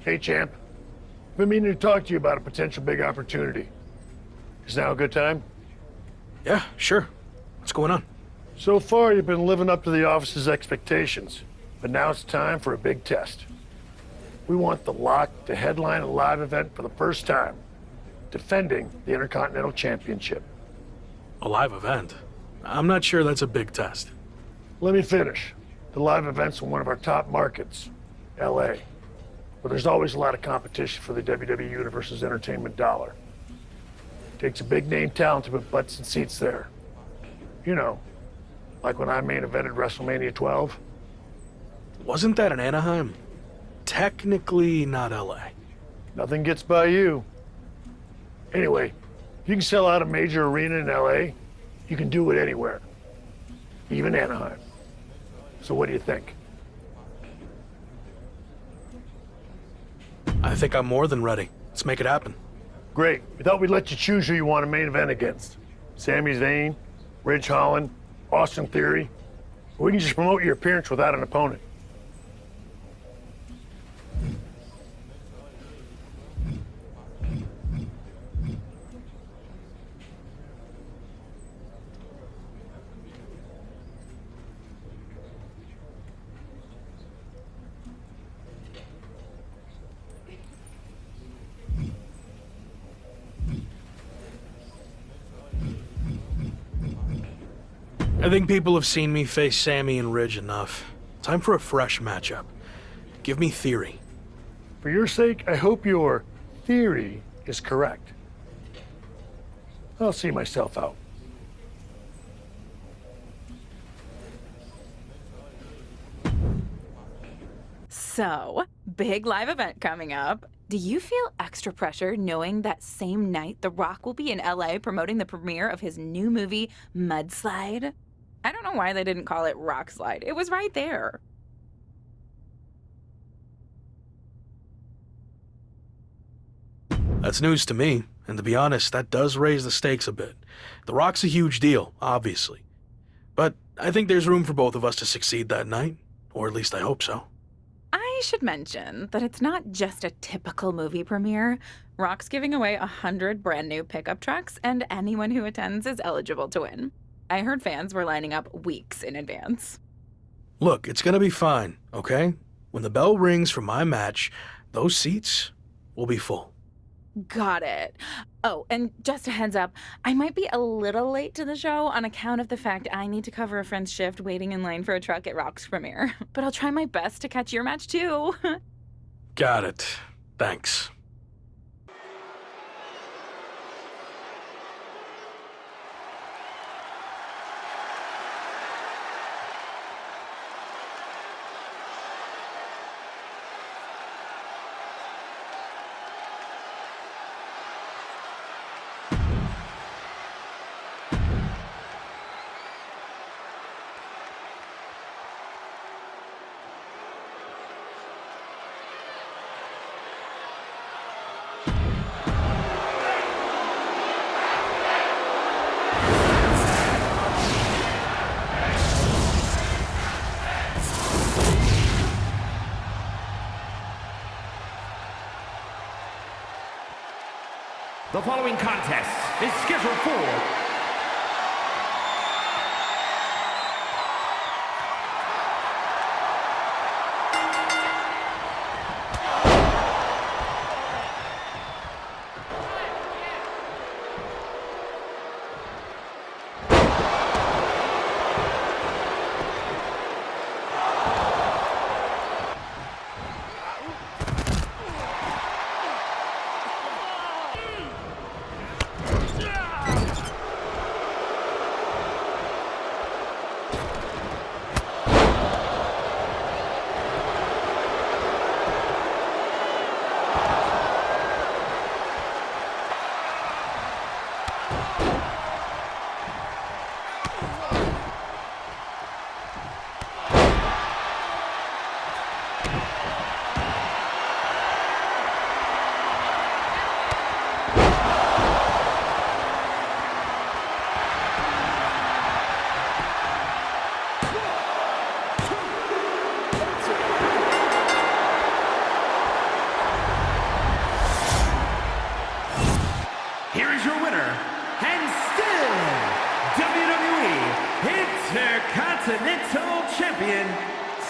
Hey, champ. Been meaning to talk to you about a potential big opportunity. Is now a good time? Yeah, sure. What's going on? So far, you've been living up to the office's expectations, but now it's time for a big test. We want the Lock to headline a live event for the first time, defending the Intercontinental Championship. A live event? I'm not sure that's a big test. Let me finish. The live event's in one of our top markets, LA, where there's always a lot of competition for the WWE Universe's entertainment dollar. Takes a big name talent to put butts and seats there. You know, like when I main evented WrestleMania 12. Wasn't that in Anaheim? Technically not LA. Nothing gets by you. Anyway, if you can sell out a major arena in LA, you can do it anywhere, even Anaheim. So what do you think? I think I'm more than ready. Let's make it happen. Great. We thought we'd let you choose who you want to main event against. Sami Zayn, Ridge Holland, Austin Theory. Or we can just promote your appearance without an opponent. I think people have seen me face Sami and Ridge enough. Time for a fresh matchup. Give me Theory. For your sake, I hope your theory is correct. I'll see myself out. So, big live event coming up. Do you feel extra pressure knowing that same night The Rock will be in LA promoting the premiere of his new movie, Mudslide? I don't know why they didn't call it Rock Slide. It was right there. That's news to me, and to be honest, that does raise the stakes a bit. The Rock's a huge deal, obviously. But I think there's room for both of us to succeed that night, or at least I hope so. I should mention that it's not just a typical movie premiere. Rock's giving away 100 brand new pickup trucks, and anyone who attends is eligible to win. I heard fans were lining up weeks in advance. Look, it's gonna be fine, okay? When the bell rings for my match, those seats will be full. Got it. Oh, and just a heads up, I might be a little late to the show on account of the fact I need to cover a friend's shift waiting in line for a truck at Rock's premiere. But I'll try my best to catch your match too. Got it. Thanks. The following contest is scheduled for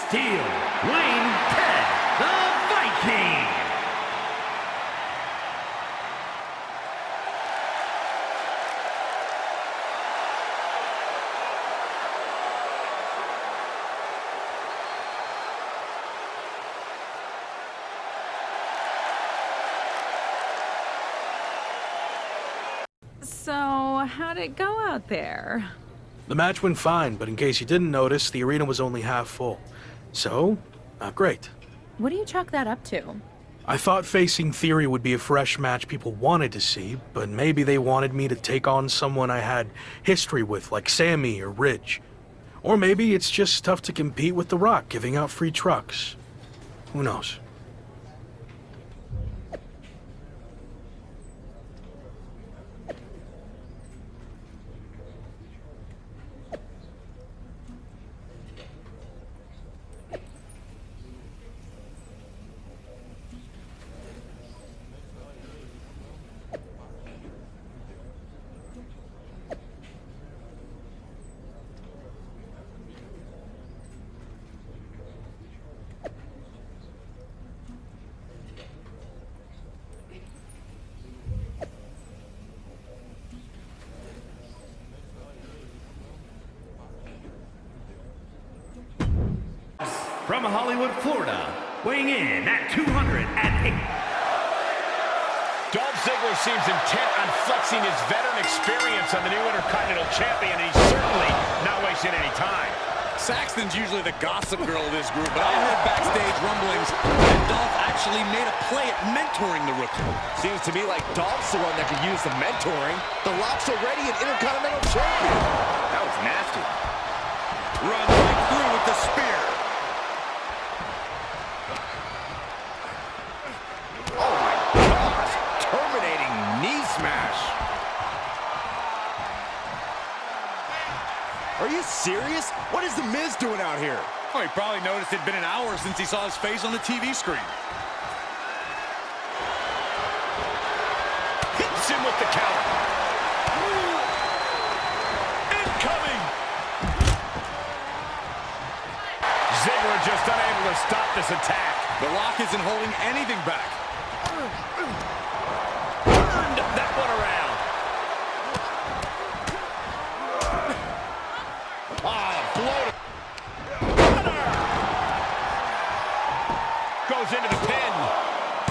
Steel, Wayne Ted, the Viking. So, how'd it go out there? The match went fine, but in case you didn't notice, the arena was only half full. So, not great. What do you chalk that up to? I thought facing Theory would be a fresh match people wanted to see, but maybe they wanted me to take on someone I had history with, like Sammy or Ridge. Or maybe it's just tough to compete with The Rock giving out free trucks. Who knows? From Hollywood, Florida, weighing in at 208. Dolph Ziggler seems intent on flexing his veteran experience on the new Intercontinental Champion, and he's certainly not wasting any time. Saxton's usually the gossip girl of this group, but I heard backstage rumblings that Dolph actually made a play at mentoring the rookie. Seems to me like Dolph's the one that could use the mentoring. The Rock's already an Intercontinental Champion. That was nasty. Run right through with the spear. Oh my gosh, terminating knee smash. Are you serious? What is The Miz doing out here? Oh, he probably noticed it'd been an hour since he saw his face on the TV screen. Hits him with the counter. Incoming. Ziggler just unable to stop this attack. The Rock isn't holding anything back. Turned that one around. Float. Goes into the pin.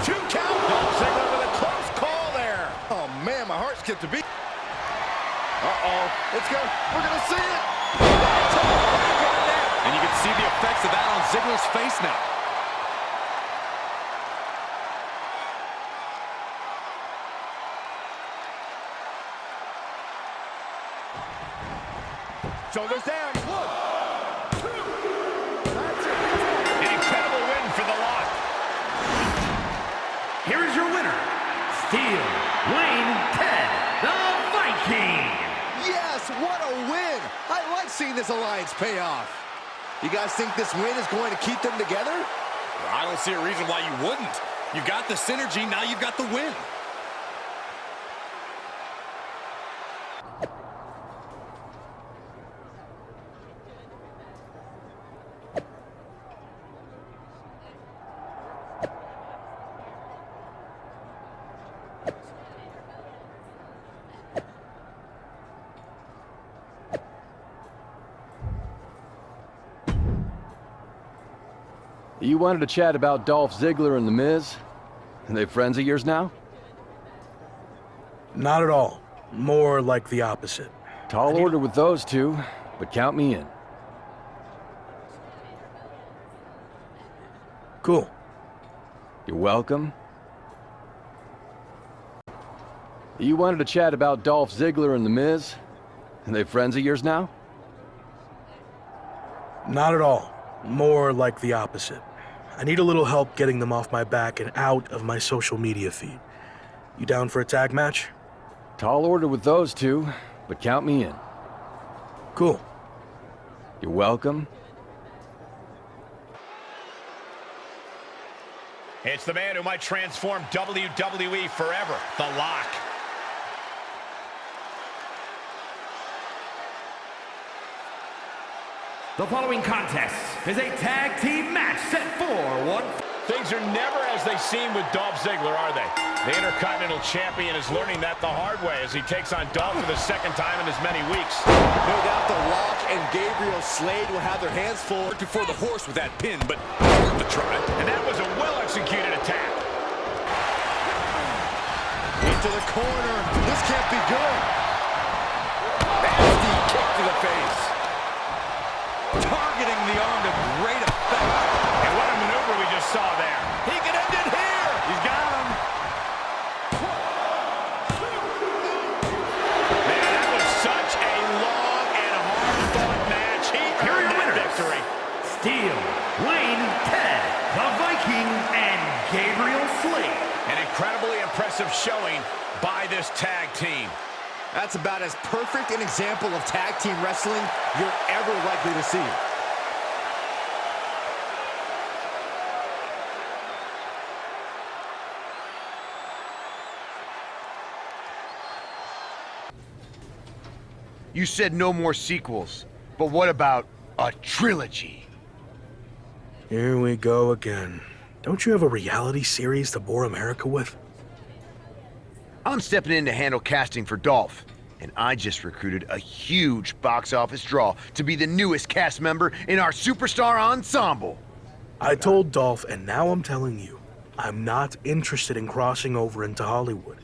2 count. Dolph Ziggler with a close call there. Oh, man, my heart skipped a beat. Uh-oh. Let's go. We're going to see it. And you can see the effects of that on Ziggler's face now. Shoulders down. 1, 2. That's it. An incredible win for the Lock. Here is your winner, Steel, Wayne Ted, the Viking. Yes, what a win! I like seeing this alliance pay off. You guys think this win is going to keep them together? I don't see a reason why you wouldn't. You've got the synergy, now you've got the win. You wanted to chat about Dolph Ziggler and The Miz? Are they friends of yours now? Not at all. More like the opposite. Tall order with those two, but count me in. Cool. You're welcome. You wanted to chat about Dolph Ziggler and The Miz? Are they friends of yours now? Not at all. More like the opposite. I need a little help getting them off my back and out of my social media feed. You down for a tag match? Tall order with those two, but count me in. Cool. You're welcome. It's the man who might transform WWE forever, The Lock. The following contest is a tag team match set for one. Things are never as they seem with Dolph Ziggler, are they? The Intercontinental Champion is learning that the hard way as he takes on Dolph for the second time in as many weeks. No doubt The Rock and Gabriel Slade will have their hands full Before the horse with that pin, but it's worth a try. And that was a well-executed attack. into the corner. This can't be good. Nasty kick to the face. Targeting the arm to great effect. And what a maneuver we just saw there. He can end it here. He's got him. Man, that was such a long and hard-fought match. He earned that victory. Steel, Wayne, Ted, the Viking, and Gabriel Slade. An incredibly impressive showing by this tag team. That's about as perfect an example of tag team wrestling you're ever likely to see. You said no more sequels, but what about a trilogy? Here we go again. Don't you have a reality series to bore America with? I'm stepping in to handle casting for Dolph, and I just recruited a huge box office draw to be the newest cast member in our superstar ensemble. I told Dolph, and now I'm telling you, I'm not interested in crossing over into Hollywood.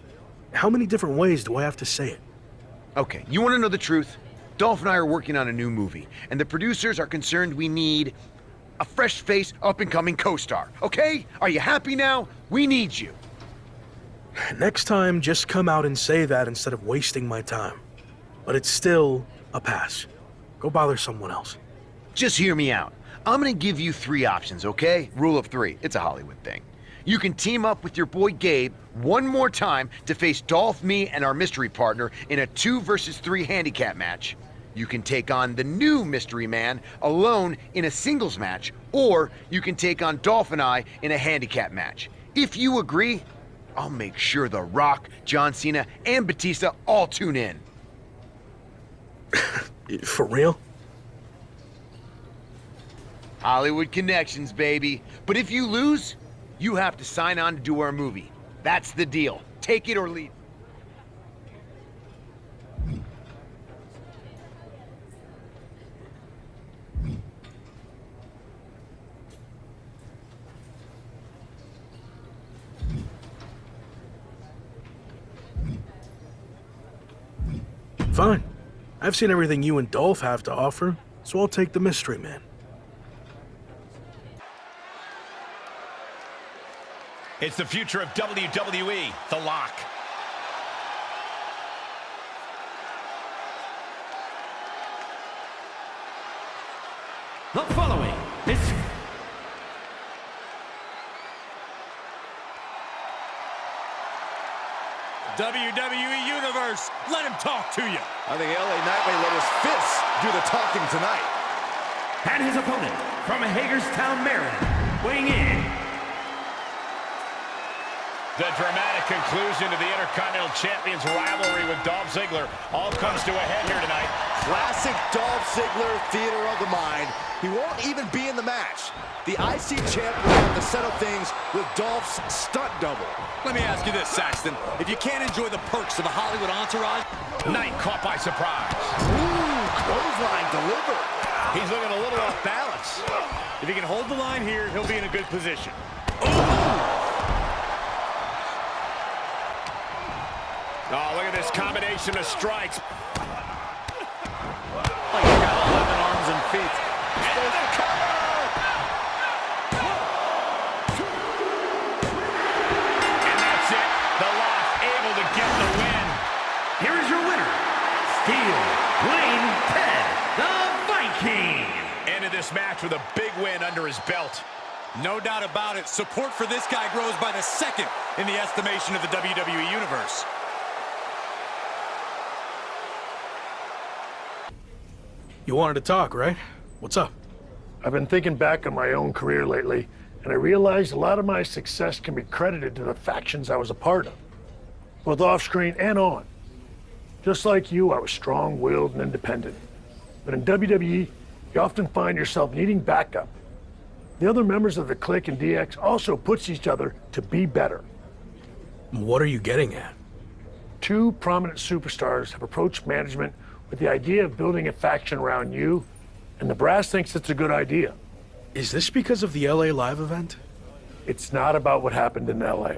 How many different ways do I have to say it? Okay, you want to know the truth? Dolph and I are working on a new movie, and the producers are concerned we need a fresh face, up-and-coming co-star, okay? Are you happy now? We need you. Next time, just come out and say that instead of wasting my time. But it's still a pass. Go bother someone else. Just hear me out. I'm gonna give you 3 options, okay? Rule of 3. It's a Hollywood thing. You can team up with your boy Gabe one more time to face Dolph, me, and our mystery partner in a 2 versus 3 handicap match. You can take on the new mystery man alone in a singles match, or you can take on Dolph and I in a handicap match. If you agree, I'll make sure The Rock, John Cena, and Batista all tune in. For real? Hollywood connections, baby. But if you lose, you have to sign on to do our movie. That's the deal. Take it or leave. Fine. I've seen everything you and Dolph have to offer, so I'll take the mystery man. It's the future of WWE, The Lock. The following is WWE Universe, let him talk to you. I think LA Knight may let his fists do the talking tonight. and his opponent from Hagerstown, Maryland, weighing in. The dramatic conclusion to the Intercontinental Champion's rivalry with Dolph Ziggler all comes to a head here tonight. Classic Dolph Ziggler theater of the mind. He won't even be in the match. The IC champ will have to settle things with Dolph's stunt double. Let me ask you this, Saxton. If you can't enjoy the perks of a Hollywood entourage... Knight caught by surprise. Ooh, clothesline delivered. He's looking a little off balance. If he can hold the line here, he'll be in a good position. Oh, look at this combination of strikes. Oh, he's got 11 arms and feet. And the cover! And that's it. The Lock able to get the win. Here is your winner, Steel Wayne Ted, the Viking. Ended this match with a big win under his belt. No doubt about it. Support for this guy grows by the second in the estimation of the WWE Universe. You wanted to talk, right? What's up? I've been thinking back on my own career lately, and I realized a lot of my success can be credited to the factions I was a part of, both off-screen and on. Just like you, I was strong-willed and independent. But in WWE, you often find yourself needing backup. The other members of the clique in DX also push each other to be better. What are you getting at? Two prominent superstars have approached management with the idea of building a faction around you, and the brass thinks it's a good idea. Is this because of the LA Live event? It's not about what happened in LA.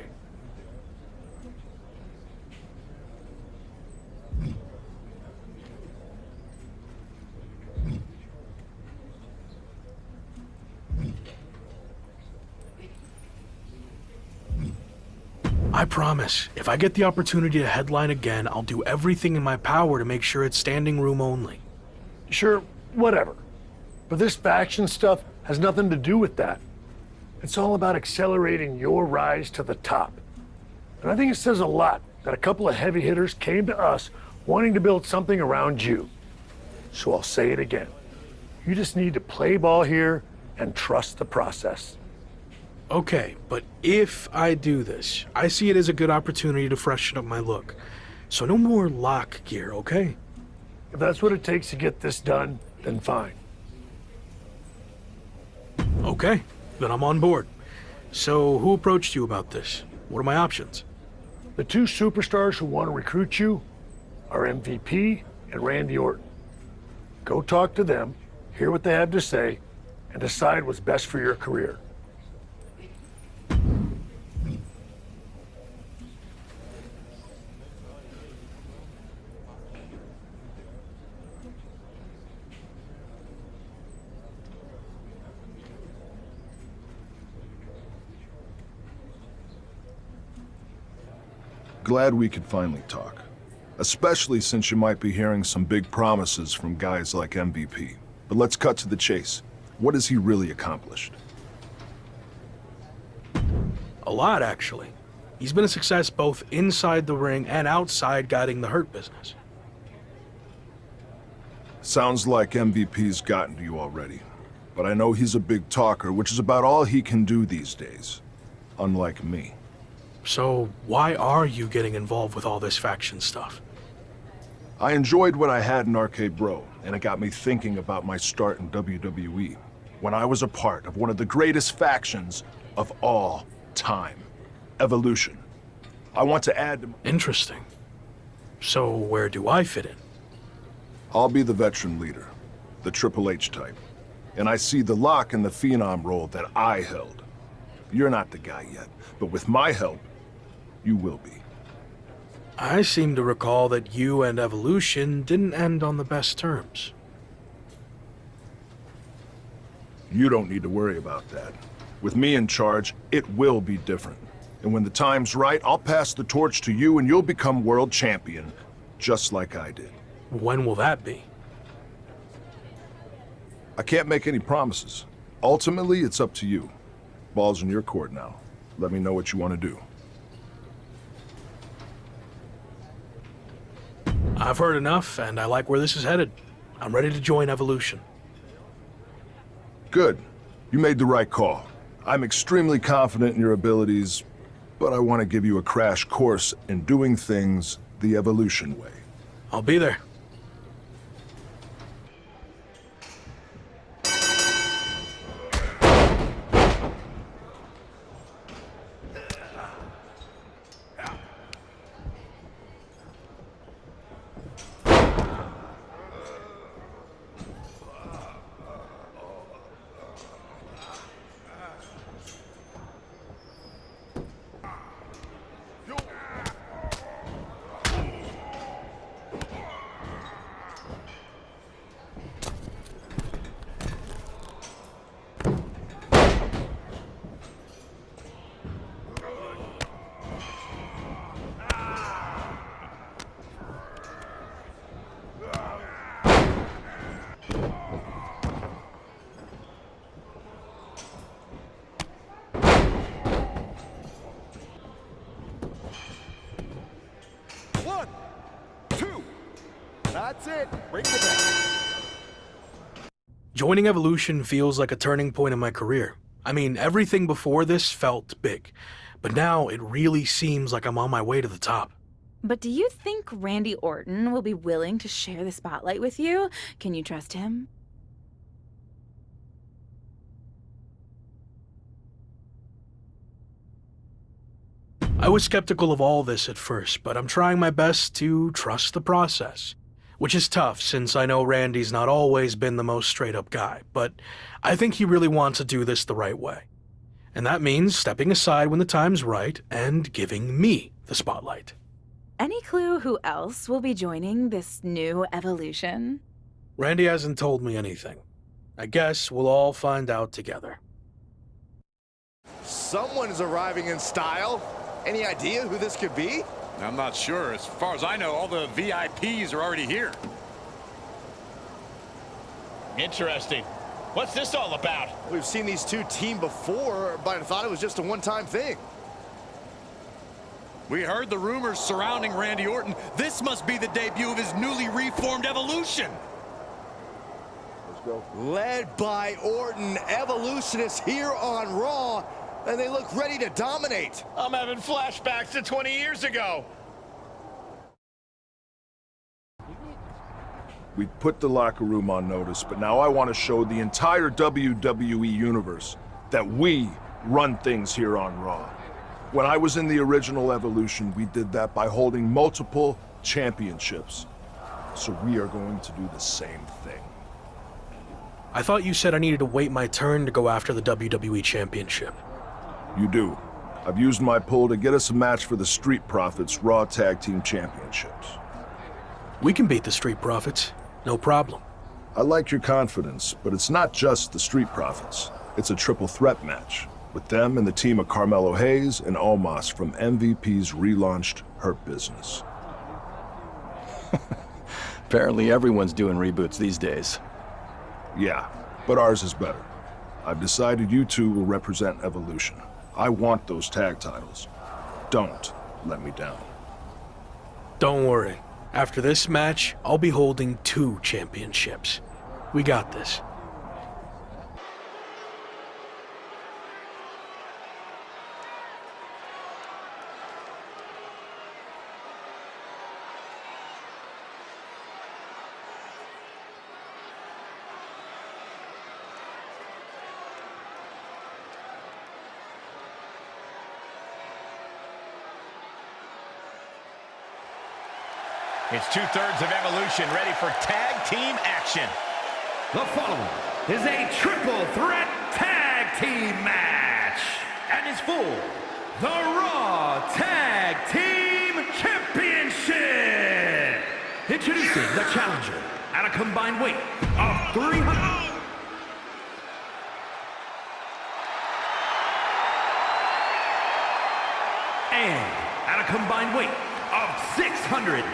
I promise, if I get the opportunity to headline again, I'll do everything in my power to make sure it's standing room only. Sure, whatever. But this faction stuff has nothing to do with that. It's all about accelerating your rise to the top. And I think it says a lot that a couple of heavy hitters came to us wanting to build something around you. So I'll say it again. You just need to play ball here and trust the process. Okay, but if I do this, I see it as a good opportunity to freshen up my look. So no more lock gear, okay? If that's what it takes to get this done, then fine. Okay, then I'm on board. So who approached you about this? What are my options? The two superstars who want to recruit you are MVP and Randy Orton. Go talk to them, hear what they have to say, and decide what's best for your career. Glad we could finally talk. Especially since you might be hearing some big promises from guys like MVP. But let's cut to the chase. What has he really accomplished? A lot, actually. He's been a success both inside the ring and outside guiding the Hurt Business. Sounds like MVP's gotten to you already. But I know he's a big talker, which is about all he can do these days. Unlike me. So why are you getting involved with all this faction stuff? I enjoyed what I had in Arcade Bro, and it got me thinking about my start in WWE, when I was a part of one of the greatest factions of all time, Evolution. I want to add to... Interesting. So where do I fit in? I'll be the veteran leader, the Triple H type, and I see the Lock and the Phenom role that I held. You're not the guy yet, but with my help, you will be. I seem to recall that you and Evolution didn't end on the best terms. You don't need to worry about that. With me in charge, it will be different. And when the time's right, I'll pass the torch to you and you'll become world champion, just like I did. When will that be? I can't make any promises. Ultimately, it's up to you. Ball's in your court now. Let me know what you want to do. I've heard enough, and I like where this is headed. I'm ready to join Evolution. Good. You made the right call. I'm extremely confident in your abilities, but I want to give you a crash course in doing things the Evolution way. I'll be there. That's it. Ring the bell. Joining Evolution feels like a turning point in my career. I mean, everything before this felt big, but now it really seems like I'm on my way to the top. But do you think Randy Orton will be willing to share the spotlight with you? Can you trust him? I was skeptical of all this at first, but I'm trying my best to trust the process. Which is tough, since I know Randy's not always been the most straight-up guy, but I think he really wants to do this the right way. And that means stepping aside when the time's right and giving me the spotlight. Any clue who else will be joining this new evolution? Randy hasn't told me anything. I guess we'll all find out together. Someone's arriving in style. Any idea who this could be? I'm not sure. As far as I know, all the VIPs are already here. Interesting. What's this all about? We've seen these two team before, but I thought it was just a one-time thing. We heard the rumors surrounding Randy Orton. This must be the debut of his newly reformed Evolution. Let's go. Led by Orton, Evolution is here on Raw, and they look ready to dominate. I'm having flashbacks to 20 years ago. We put the locker room on notice, but now I want to show the entire WWE universe that we run things here on Raw. When I was in the original Evolution, we did that by holding multiple championships. So we are going to do the same thing. I thought you said I needed to wait my turn to go after the WWE Championship. You do. I've used my pull to get us a match for the Street Profits Raw Tag Team Championships. We can beat the Street Profits. No problem. I like your confidence, but it's not just the Street Profits. It's a triple threat match, with them and the team of Carmelo Hayes and Omos from MVP's relaunched Hurt Business. Apparently everyone's doing reboots these days. Yeah, but ours is better. I've decided you two will represent Evolution. I want those tag titles. Don't let me down. Don't worry. After this match, I'll be holding 2 championships. We got this. It's 2/3 of Evolution ready for tag team action. The following is a triple threat tag team match and is for the Raw Tag Team Championship. Introducing the challenger at a combined weight of 300. And at a combined weight of 610.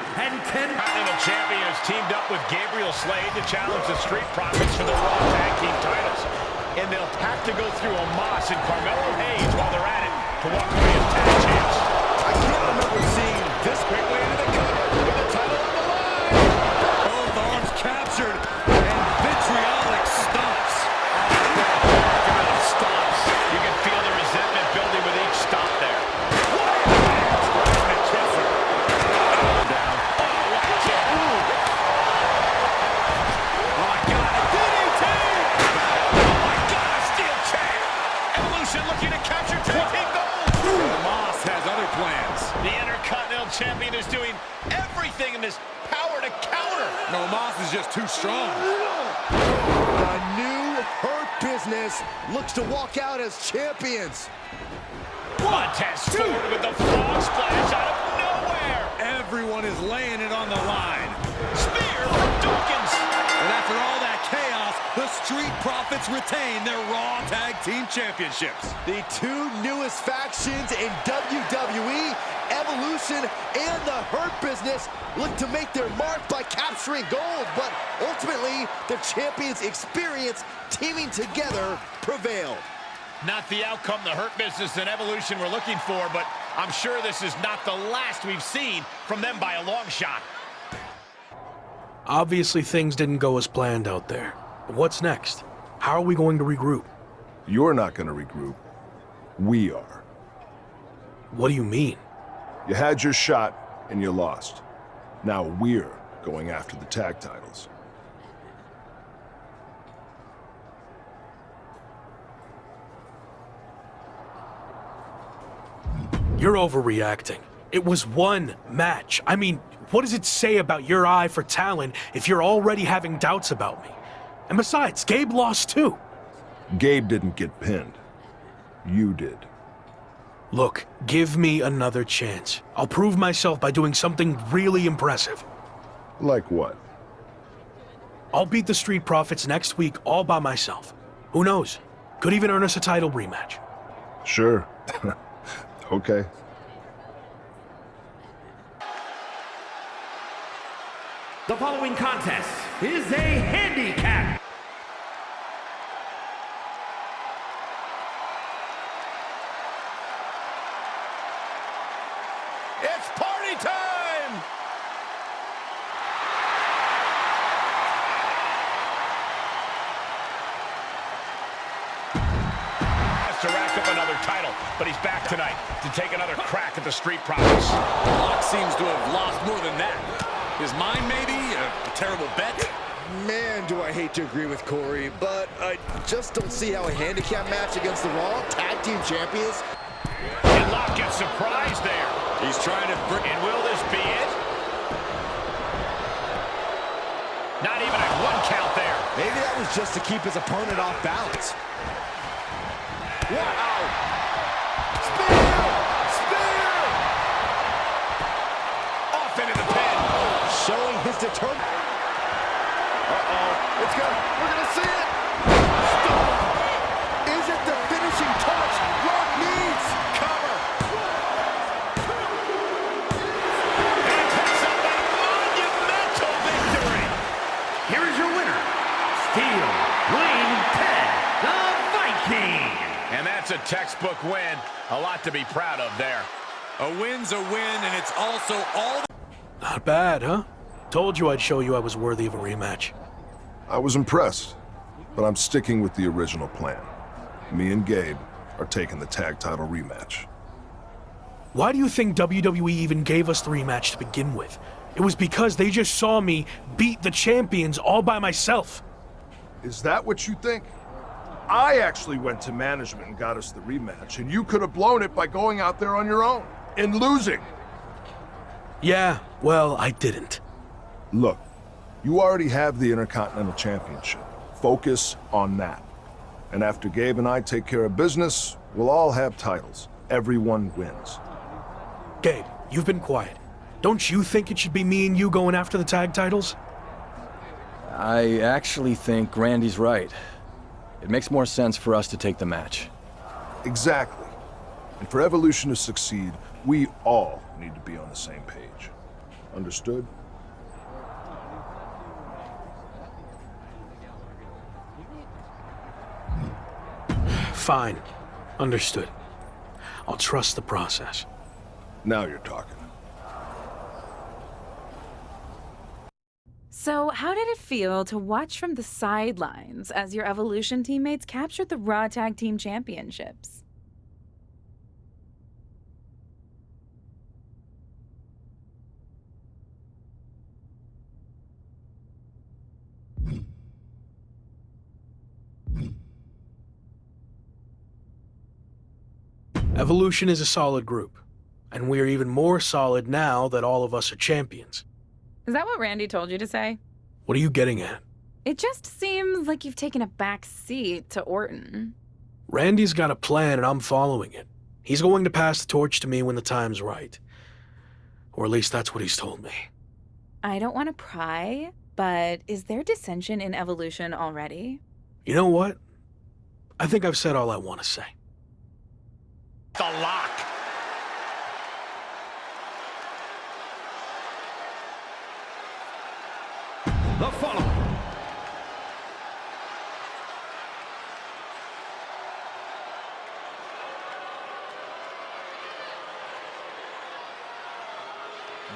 Continental Champion has teamed up with Gabriel Slade to challenge the Street Profits for the Raw Tag Team titles. And they'll have to go through Omos and Carmelo Hayes while they're at it to walk away as tag champs. I can't remember seeing this quickly into the cover with the title on the line. Both arms captured and vitriolic stomps. Stomps. You can feel the resentment building with each stomp there. Champion is doing everything in his power to counter. No, Moss is just too strong. The new Hurt Business looks to walk out as champions. Montez forward with the frog splash out of nowhere. Everyone is laying it on the line. Spear from Dawkins. And after all that chaos, the Street Profits retain their Raw Tag Team Championships. The two newest factions in WWE, Evolution and the Hurt Business, look to make their mark by capturing gold, but ultimately the champions' experience teaming together prevailed. Not the outcome the Hurt Business and Evolution were looking for, but I'm sure this is not the last we've seen from them by a long shot. Obviously things didn't go as planned out there. But what's next? How are we going to regroup? You're not going to regroup. We are. What do you mean? You had your shot, and you lost. Now we're going after the tag titles. You're overreacting. It was one match. I mean, what does it say about your eye for talent if you're already having doubts about me? And besides, Gabe lost too. Gabe didn't get pinned. You did. Look, give me another chance. I'll prove myself by doing something really impressive. Like what? I'll beat the Street Profits next week all by myself. Who knows? Could even earn us a title rematch. Sure. Okay. The following contest is a handicap. It's party time! To rack up another title, but he's back tonight to take another crack at the Street Profits. Brock seems to have lost more than that. His mind, maybe? A terrible bet? Man, do I hate to agree with Corey, but I just don't see how a handicap match against the Raw Tag Team Champions. And Locke gets surprised there. He's trying to bring... And will this be it? Not even a one count there. Maybe that was just to keep his opponent off balance. Wow! Spear! Spear! Off into the pin. Showing his determination. Uh-oh. It's good. We're gonna see it! Stop! Is it the finishing touch Rock needs? Cover! And picks up a monumental victory. Here is your winner, Steel Wing Ted, the Viking. And that's a textbook win. A lot to be proud of there. A win's a win, and it's also all... Not bad, huh? Told you I'd show you I was worthy of a rematch. I was impressed, but I'm sticking with the original plan. Me and Gabe are taking the tag title rematch. Why do you think WWE even gave us the rematch to begin with? It was because they just saw me beat the champions all by myself. Is that what you think? I actually went to management and got us the rematch, and you could have blown it by going out there on your own and losing. Yeah, well, I didn't. Look, you already have the Intercontinental Championship. Focus on that. And after Gabe and I take care of business, we'll all have titles. Everyone wins. Gabe, you've been quiet. Don't you think it should be me and you going after the tag titles? I actually think Randy's right. It makes more sense for us to take the match. Exactly. And for Evolution to succeed, we all need to be on the same page. Understood? Fine. Understood. I'll trust the process. Now you're talking. So, how did it feel to watch from the sidelines as your Evolution teammates captured the Raw Tag Team Championships? Evolution is a solid group, and we're even more solid now that all of us are champions. Is that what Randy told you to say? What are you getting at? It just seems like you've taken a back seat to Orton. Randy's got a plan and I'm following it. He's going to pass the torch to me when the time's right. Or at least that's what he's told me. I don't want to pry, but is there dissension in Evolution already? You know what? I think I've said all I want to say. The lock. The following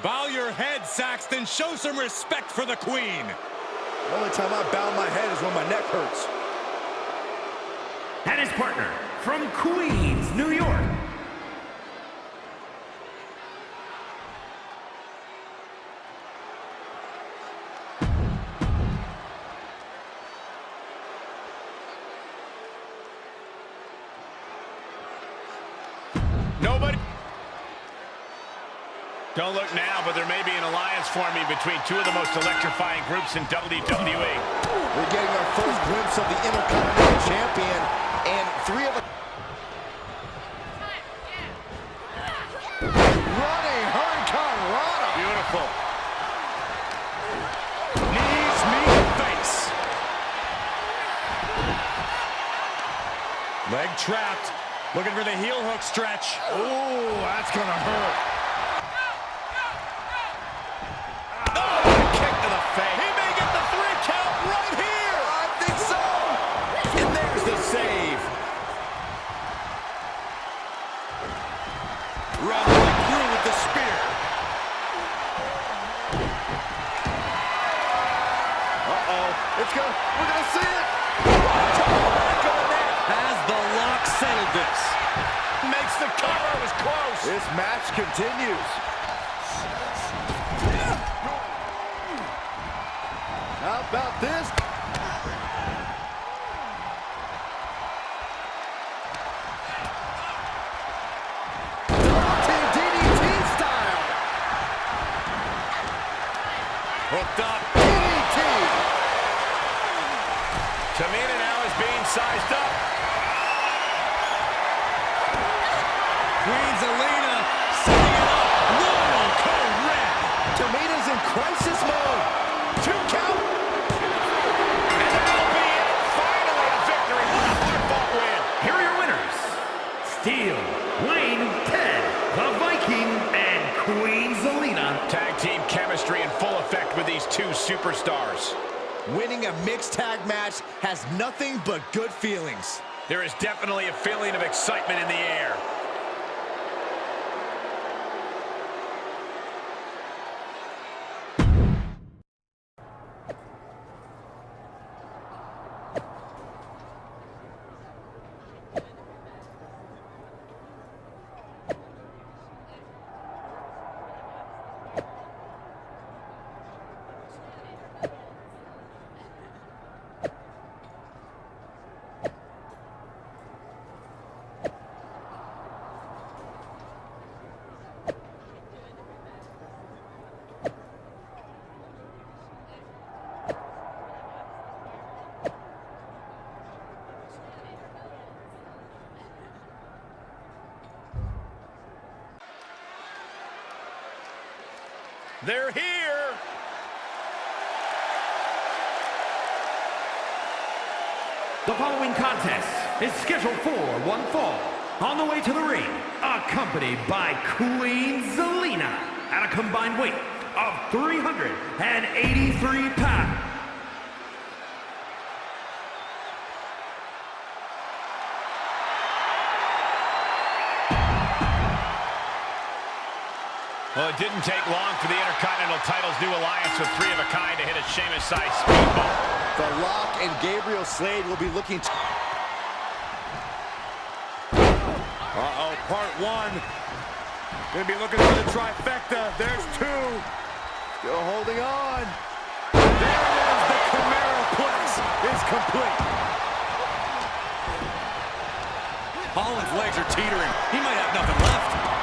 Bow your head, Saxton. Show some respect for the Queen. The only time I bow my head is when my neck hurts. and his partner from Queens, New York, Don't look now, but there may be an alliance forming between two of the most electrifying groups in WWE. We're getting our first glimpse of the Intercontinental Champion and three of us. Running Hurricane Rana. Beautiful. Knees meet the face. Leg trapped. Looking for the heel hook stretch. Ooh, that's gonna hurt. Kick to the face. He may get the 3 count right here. I think so. And there's the save. Running through with the spear. We're gonna see it. Has the lock settled this? Makes the cover. It was close. This match continues. How about this? DDT style. Hooked up. DDT. Tamina now is being sized up. Queen Zelina setting it up. Whoa, code red. Tamina's in crisis mode. 2 count. And that'll be it. Finally a victory. What a hard-fought win. Here are your winners. Steel, Wayne, Ted, the Viking, and Queen Zelina. Tag team chemistry in full effect with these two superstars. Winning a mixed tag match has nothing but good feelings. There is definitely a feeling of excitement in the air. They're here. The following contest is scheduled for one fall. On the way to the ring, accompanied by Queen Zelina at a combined weight of 383 pounds. Well, it didn't take long for the Intercontinental title's new alliance with three of a kind to hit a Sheamus-sized speedball. The Rock and Gabriel Slade will be looking to... Uh-oh, part 1. Gonna be looking for the trifecta. There's 2. Still holding on. There it is. The Chimeraplex is complete. Holland's legs are teetering. He might have nothing left.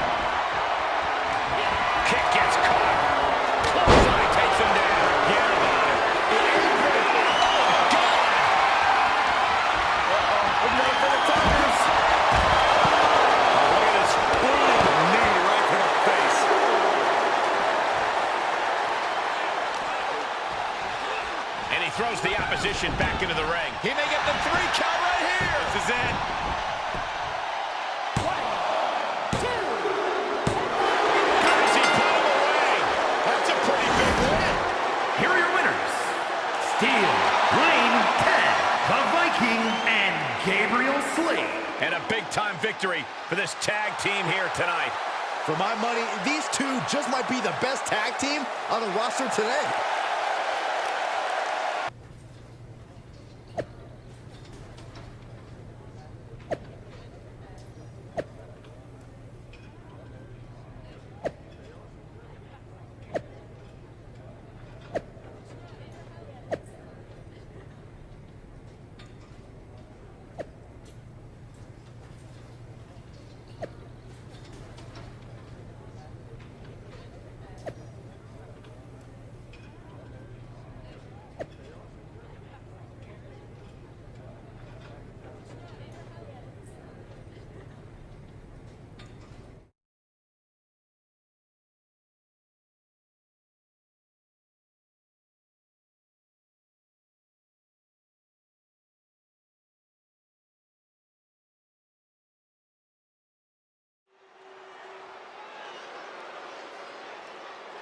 Kick gets caught. Clothesline takes him down. Forget about it. Looking for the Tigers. Look at this brutal knee right to the face. And he throws the opposition back into the ring. He may get the 3 count right here. This is it. Here are your winners. Steel, Wayne, Ted, the Viking, and Gabriel Slade. And a big-time victory for this tag team here tonight. For my money, these two just might be the best tag team on the roster today.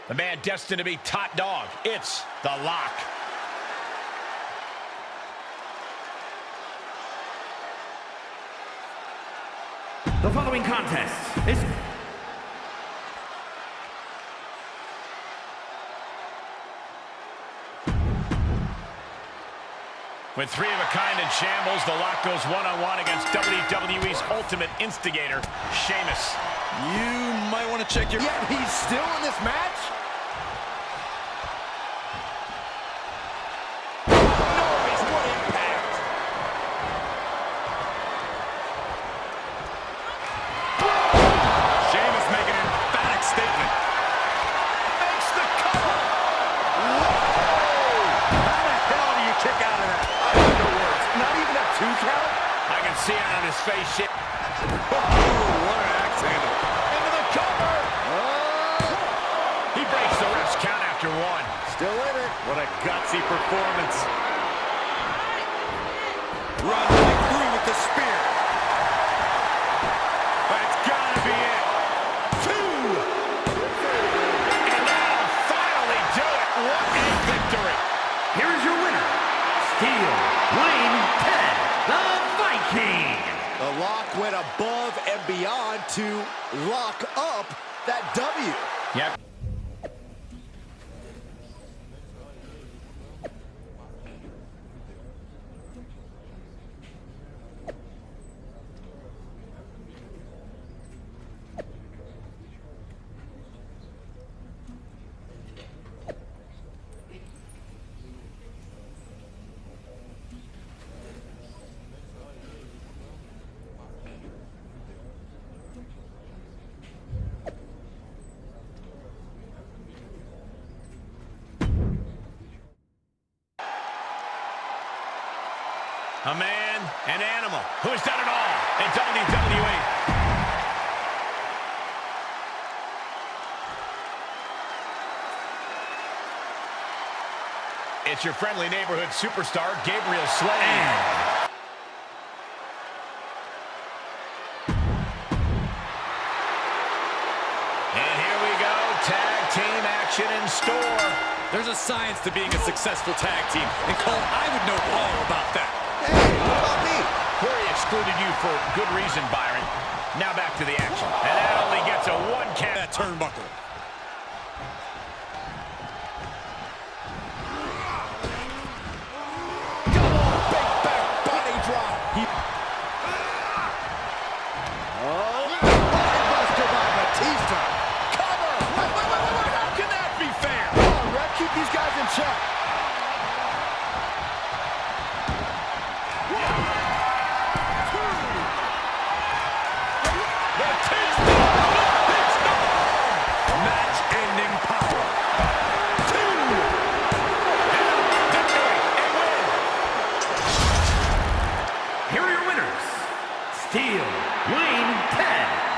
The man destined to be top dog. It's The Lock. The following contest is... With three of a kind in shambles, The Lock goes one-on-one against WWE's ultimate instigator, Sheamus. You might want to check your... Yet he's still in this match? Noise, what impact! Sheamus making an emphatic statement. Makes the cover! Whoa! How the hell do you kick out of that? I have no words. Not even a 2 count? I can see it on his face. What an axe handle. Into the cover! He breaks the ref's count after 1. Still in it. What a gutsy performance. Run right through with the spear. That's gotta be it. 2! And that'll finally do it. What a victory. Here is your winner, Steel Lane 10, the Viking. The Lock went above and beyond to lock up that W. Yep. A man, an animal, who's done it all in WWE. It's your friendly neighborhood superstar, Gabriel Slade. And here we go, tag team action in store. There's a science to being a successful tag team, and Cole, I would know all about that. Hey, what about me? Corey excluded you for good reason, Byron. Now back to the action. And that only gets a 1 count. That turnbuckle. Come on, big back body drop. Buster by Batista. Cover. Wait, how can that be fair? Come on, Ref, keep these guys in check. Match-ending power. 2! And victory and win. Here are your winners, Steel Lane 10,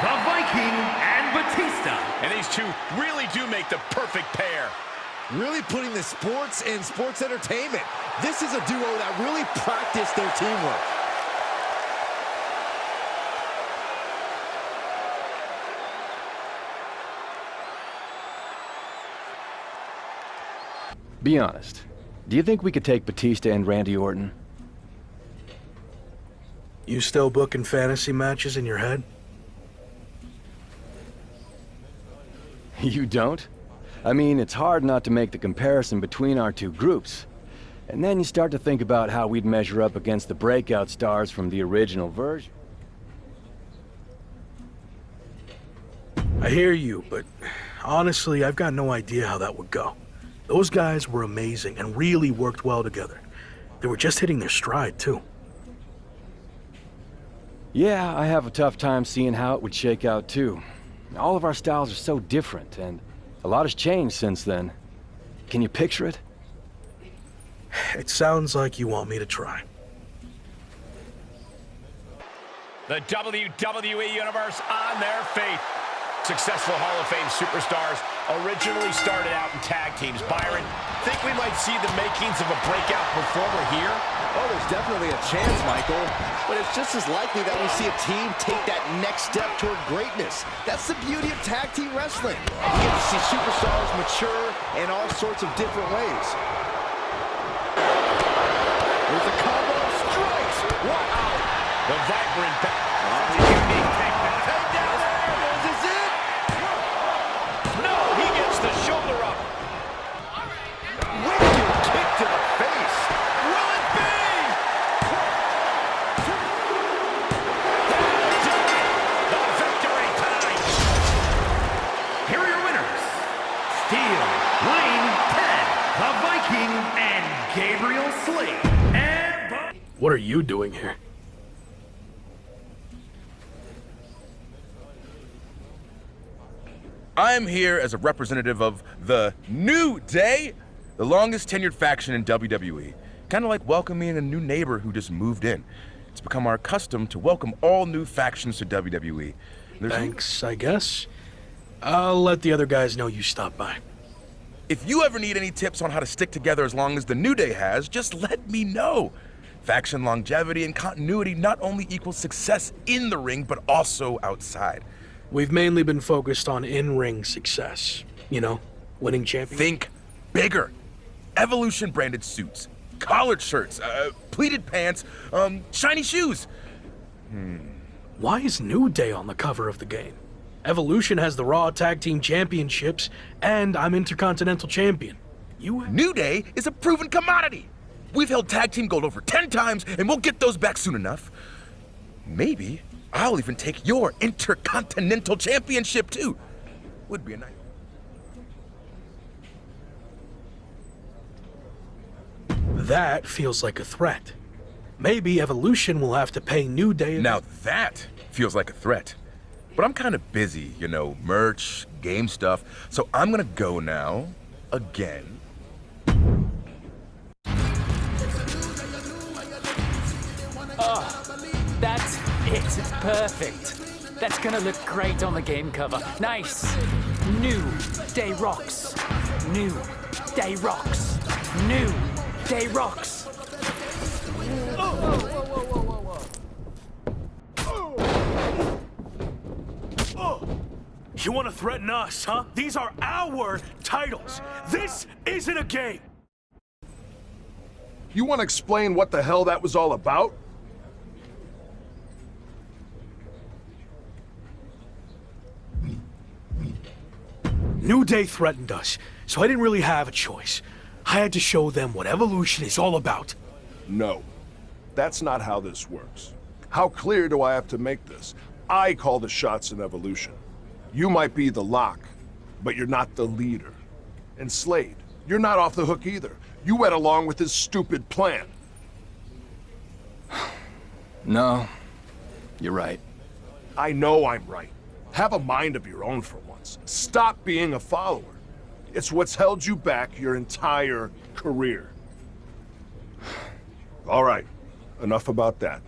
the Viking, and Batista. And these two really do make the perfect pair. Really putting the sports in sports entertainment. This is a duo that really practiced their teamwork. Be honest. Do you think we could take Batista and Randy Orton? You still booking fantasy matches in your head? You don't? I mean, it's hard not to make the comparison between our two groups. And then you start to think about how we'd measure up against the breakout stars from the original version. I hear you, but honestly, I've got no idea how that would go. Those guys were amazing and really worked well together. They were just hitting their stride, too. Yeah, I have a tough time seeing how it would shake out, too. All of our styles are so different, and a lot has changed since then. Can you picture it? It sounds like you want me to try. The WWE Universe on their feet. Successful Hall of Fame superstars originally started out in tag teams. Byron, think we might see the makings of a breakout performer here? Oh, there's definitely a chance, Michael. But it's just as likely that we see a team take that next step toward greatness. That's the beauty of tag team wrestling. You get to see superstars mature in all sorts of different ways. There's a combo of strikes. Wow! The vibrant back. Such a unique takedown. Takedown there! Is this it? No, he gets the shoulder up. Wicked kick to the face. Will it be? The victory tonight. Here are your winners. Steel, Wayne, Ted, the Viking, and Gabriel Slade. And... What are you doing here? I'm here as a representative of the New Day, the longest tenured faction in WWE. Kind of like welcoming a new neighbor who just moved in. It's become our custom to welcome all new factions to WWE. Thanks, I guess. I'll let the other guys know you stopped by. If you ever need any tips on how to stick together as long as the New Day has, just let me know. Faction longevity and continuity not only equals success in the ring, but also outside. We've mainly been focused on in-ring success. You know, winning champions. Think bigger. Evolution branded suits, collared shirts, pleated pants, shiny shoes. Why is New Day on the cover of the game? Evolution has the Raw Tag Team Championships, and I'm Intercontinental Champion. New Day is a proven commodity. We've held tag team gold over 10 times, and we'll get those back soon enough. Maybe I'll even take your Intercontinental Championship, too. Would be a nice... That feels like a threat. Maybe Evolution will have to pay New Day... Now that feels like a threat. But I'm kind of busy, you know, merch, game stuff, so I'm gonna go now, again. That's it. It's perfect. That's gonna look great on the game cover. Nice. New Day rocks. New Day rocks. New Day rocks. You want to threaten us, huh? These are our titles. This isn't a game. You want to explain what the hell that was all about? New Day threatened us, so I didn't really have a choice. I had to show them what Evolution is all about. No, that's not how this works. How clear do I have to make this? I call the shots in Evolution. You might be the lock, but you're not the leader. And Slade, you're not off the hook either. You went along with his stupid plan. No, you're right. I know I'm right. Have a mind of your own for once. Stop being a follower. It's what's held you back your entire career. All right, enough about that.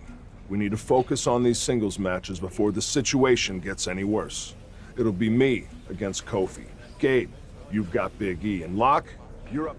We need to focus on these singles matches before the situation gets any worse. It'll be me against Kofi. Gabe, you've got Big E. And Locke, you're up.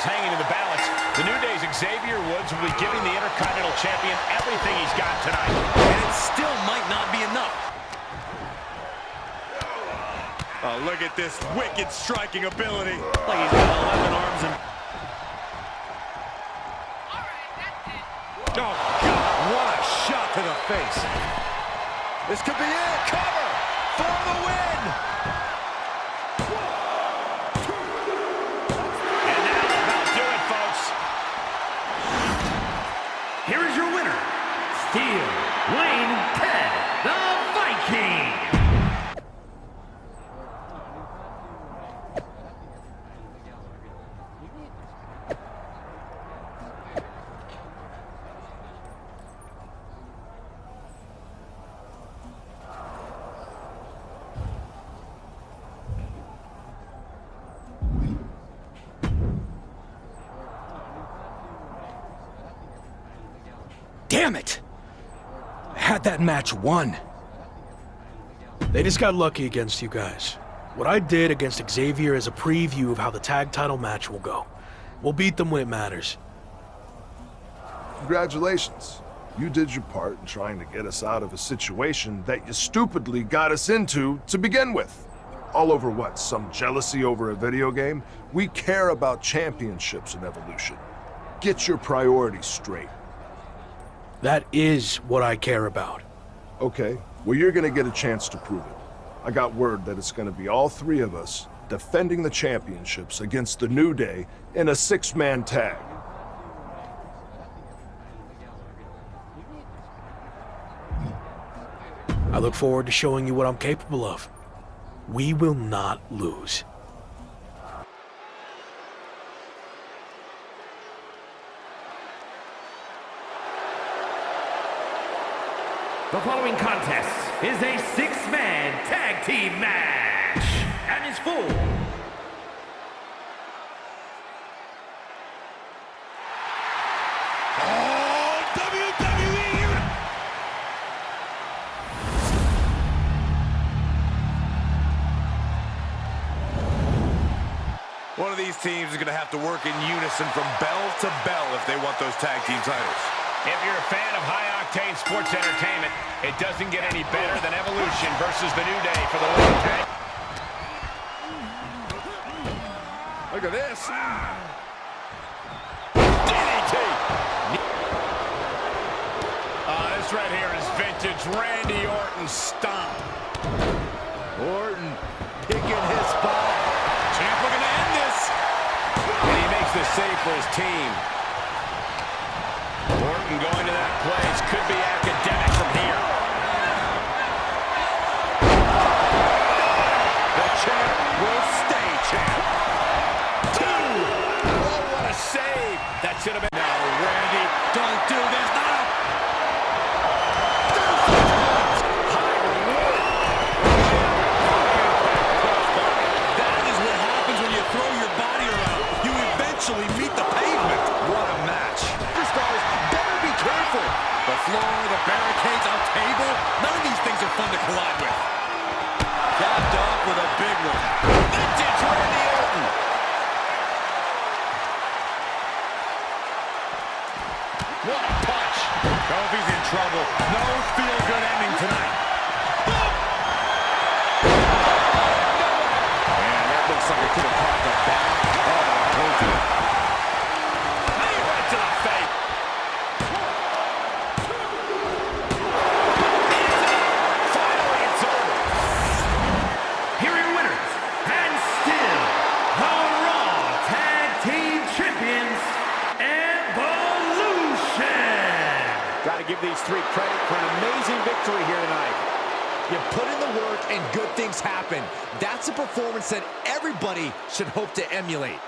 Hanging in the balance. The New Day's Xavier Woods will be giving the Intercontinental Champion everything he's got tonight. And it still might not be enough. Oh, look at this wicked striking ability. Like he's got 11 arms and... Oh, God, what a shot to the face. This could be it. Cover for the win. Here is your winner, Steel Wayne Ted, the Viking. Damn it! I had that match won. They just got lucky against you guys. What I did against Xavier is a preview of how the tag title match will go. We'll beat them when it matters. Congratulations. You did your part in trying to get us out of a situation that you stupidly got us into to begin with. All over what? Some jealousy over a video game? We care about championships in Evolution. Get your priorities straight. That is what I care about. Okay, well, you're gonna get a chance to prove it. I got word that it's gonna be all three of us defending the championships against the New Day in a 6-man tag. I look forward to showing you what I'm capable of. We will not lose. The following contest is a 6-man tag team match and is full. One of these teams is going to have to work in unison from bell to bell if they want those tag team titles. If you're a fan of high-octane sports entertainment, it doesn't get any better than Evolution versus the New Day for the World Tag. Look at this. DDT! This right here is vintage Randy Orton stomp. Orton picking his spot. Champ looking to end this. And he makes the save for his team. Orton going to that place could be academic from here. The champ will stay champ. 2. Oh, what a save. That should have been. No, Randy, don't do this. No. High reward. That is what happens when you throw your body around. You eventually meet the pavement. What a match. Superstars better be careful. The floor, the barricades, our table, none of these things are fun to collide with. Capped off with a big one. Vintage Randy Orton. What a punch. Kofi's in trouble. No feel-good ending tonight. Man, that looks like it could have caught the back of Kofi. Knee right to the face. Finally, it's over. Here are your winners, and still the Raw Tag Team Champions, Evolution. Got to give these three credit for an amazing victory here tonight. You put in the work and good things happen. That's a performance that everybody should hope to emulate.